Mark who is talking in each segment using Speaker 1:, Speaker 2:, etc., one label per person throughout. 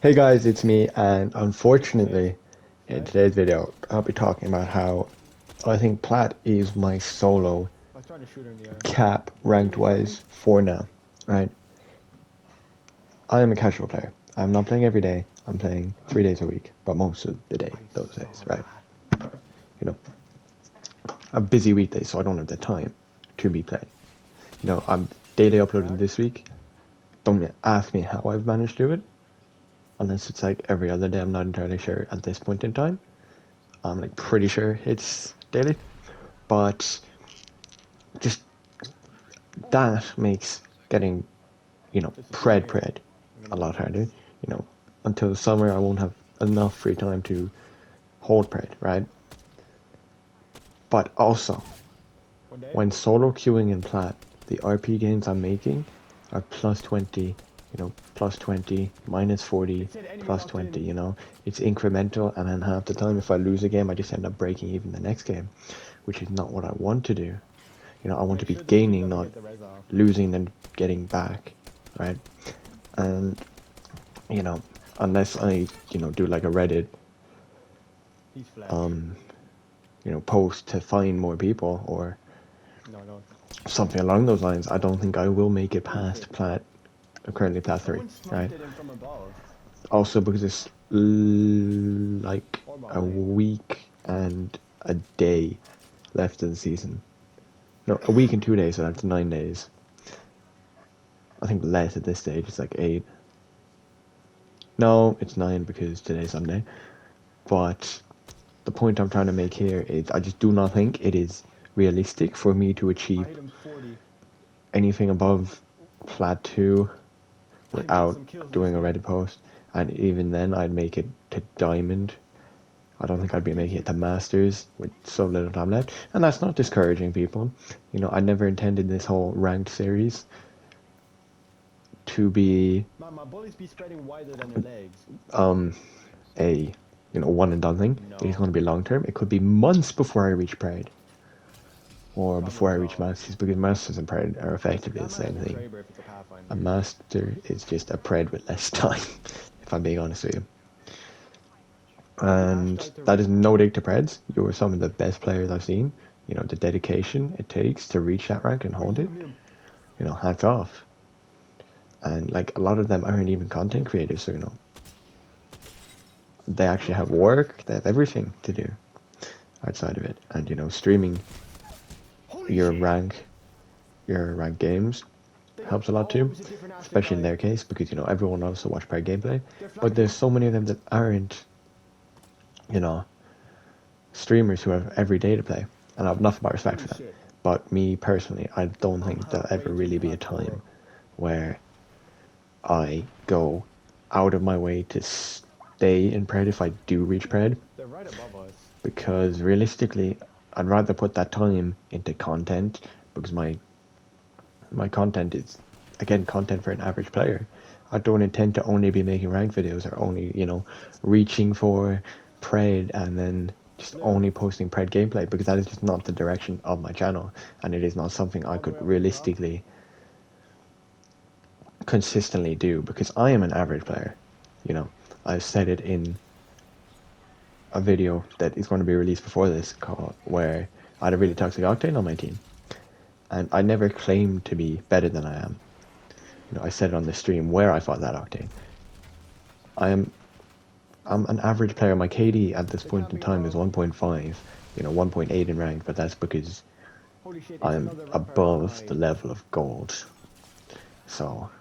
Speaker 1: Hey guys, it's me, and unfortunately, in today's video, I'll be talking about how I think Plat is my solo cap ranked wise for now, right? I am a casual player. I'm not playing every day. I'm playing 3 days a week, but most of the day, those days, right? You know, a busy weekday, so I don't have the time to be playing. I'm daily uploading this week. Don't ask me how I've managed to do it, unless it's like every other day. I'm not entirely sure at this point in time. I'm like pretty sure it's daily, but just that makes getting, pred a lot harder. Until the summer, I won't have enough free time to hold pred, right? But also, when solo queuing in plat, the RP gains I'm making are plus 20, plus 20, minus 40, plus 20, It's incremental, and then half the time, if I lose a game, I just end up breaking even the next game, which is not what I want to do. I want to be gaining, not losing and getting back, right? And, you know, unless I, do like a Reddit, um, post to find more people or something along those lines, I don't think I will make it past currently plat 3, right? Also because it's like a week and a day left of the season. No, a week and 2 days, so that's 9 days. I think less at this stage, it's like 8. No, it's 9 because today's Sunday. But the point I'm trying to make here is I just do not think it is realistic for me to achieve anything above plat 2 without doing a Reddit post. And even then, I'd make it to Diamond. I don't think I'd be making it to Masters with so little time left. And that's not discouraging people. I never intended this whole ranked series to be a one and done thing. It is going to be long term. It could be months before I reach Pride or before I reach Masters, because Masters and Pride are effectively the same thing. A Master is just a Pred with less time, if I'm being honest with you. And that is no dig to Preds. You are some of the best players I've seen. The dedication it takes to reach that rank and hold it. Hats off. And like a lot of them aren't even content creators, so they actually have work, they have everything to do outside of it. And streaming your rank games helps a lot too, especially in their case, because everyone loves to watch Pride gameplay, but there's so many of them that aren't streamers who have every day to play, and I have nothing but respect for them. But me personally, I don't think there'll ever really be a time where I go out of my way to stay in Pred if I do reach Pred, because realistically, I'd rather put that time into content, because my content is, again, content for an average player. I don't intend to only be making rank videos or only, reaching for Pred and then just only posting Pred gameplay, because that is just not the direction of my channel, and it is not something I could realistically consistently do, because I am an average player. I've said it in a video that is going to be released before this, where I had a really toxic Octane on my team, and I never claimed to be better than I am. I said it on the stream where I fought that Octane. I'm an average player. My KD at this point in time is 1.5, 1.8 in rank, but that's because I'm above the level of gold. So,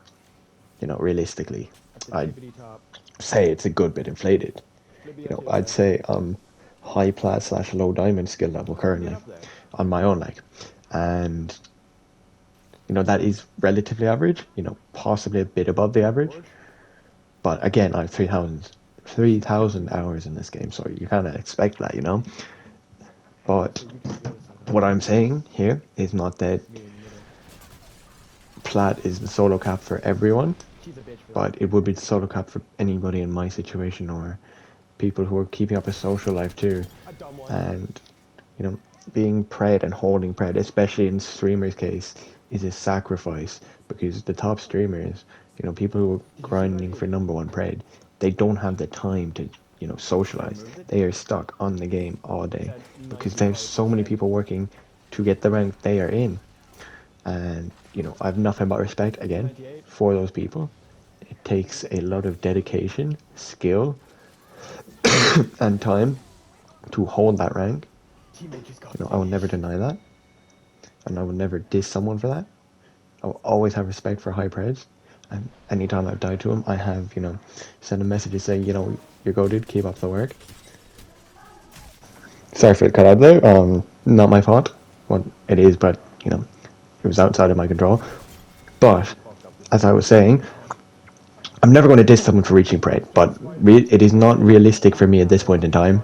Speaker 1: realistically, I'd say it's a good bit inflated. I'd say I'm high plat / low diamond skill level currently on my own, and that is relatively average, possibly a bit above the average. But again, I have 3,000 hours in this game, so you kind of expect that, But what I'm saying here is not that plat is the solo cap for everyone, but it would be the solo cap for anybody in my situation, or people who are keeping up a social life too. And being Pred and holding Pred, especially in streamers' case, is a sacrifice, because the top streamers, people who are grinding for #1 Pred, they don't have the time to, socialize. They are stuck on the game all day because there's so many people working to get the rank they are in. And, I have nothing but respect, again, for those people. It takes a lot of dedication, skill, and time to hold that rank. I will never deny that. And I will never diss someone for that. I will always have respect for high preds. And anytime I've died to him, I have, sent a message saying, you're goated, keep up the work. Sorry for the cut out there. Not my fault. Well, it is, but, it was outside of my control. But, as I was saying, I'm never going to diss someone for reaching Pred, but it is not realistic for me at this point in time.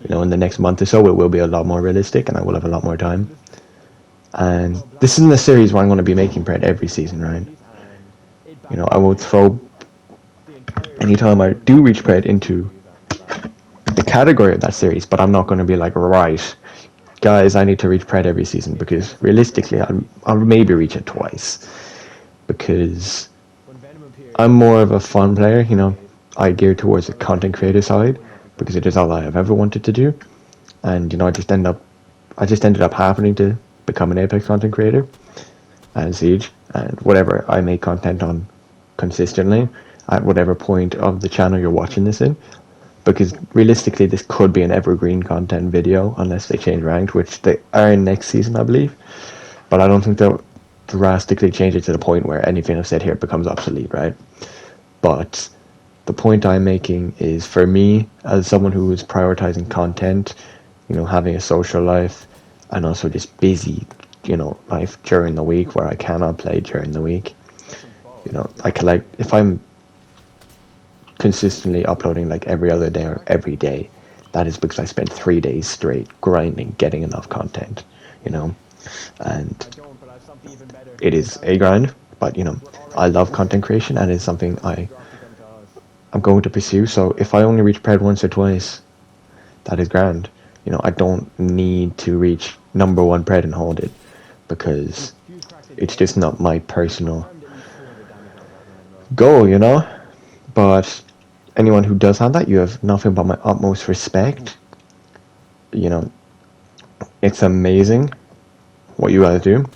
Speaker 1: In the next month or so, it will be a lot more realistic, and I will have a lot more time. And this isn't a series where I'm going to be making Pred every season, right? I will throw anytime I do reach Pred into the category of that series, but I'm not going to be like, right, guys, I need to reach Pred every season, because realistically, I'll maybe reach it twice, because I'm more of a fun player. I gear towards the content creator side because it is all I have ever wanted to do, and I just ended up happening to become an Apex content creator and Siege, and whatever I make content on consistently at whatever point of the channel you're watching this in, because realistically this could be an evergreen content video unless they change ranked, which they are in next season, I believe, but I don't think they'll drastically change it to the point where anything I've said here becomes obsolete, right? But the point I'm making is, for me, as someone who is prioritizing content, having a social life, and also just busy, life during the week where I cannot play during the week, if I'm consistently uploading like every other day or every day, that is because I spent 3 days straight grinding, getting enough content, and it is a grind, but I love content creation, and it's something I'm going to pursue. So if I only reach Pred once or twice, that is grand. I don't need to reach number 1 Pred and hold it, because it's just not my personal goal, But anyone who does have that, you have nothing but my utmost respect. It's amazing what you guys do,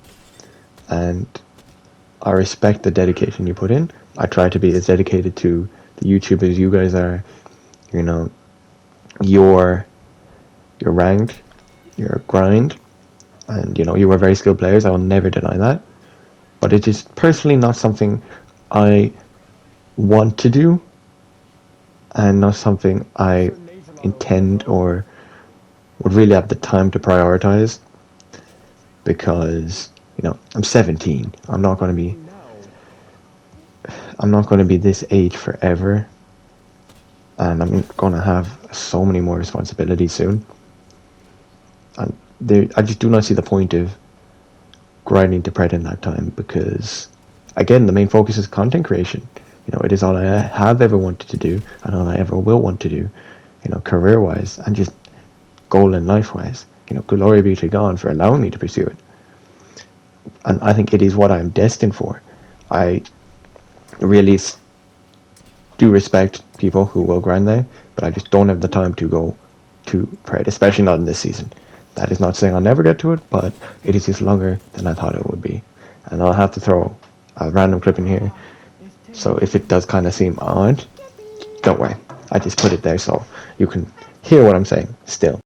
Speaker 1: and I respect the dedication you put in. I try to be as dedicated to the YouTubers you guys are. Your rank, your grind, and you are very skilled players. I will never deny that, but it is personally not something I want to do, and not something I intend or would really have the time to prioritize, because I'm 17. I'm not going to be this age forever, and I'm going to have so many more responsibilities soon, and I just do not see the point of grinding to Pred in that time, because again, the main focus is content creation. It is all I have ever wanted to do, and all I ever will want to do, career wise, and just goal in life wise. Glory be to God for allowing me to pursue it, and I think it is what I'm destined for. I really do respect people who will grind there, but I just don't have the time to go to Pred, especially not in this season. That is not saying I'll never get to it, but it is just longer than I thought it would be. And I'll have to throw a random clip in here, so if it does kind of seem odd, don't worry. I just put it there so you can hear what I'm saying still.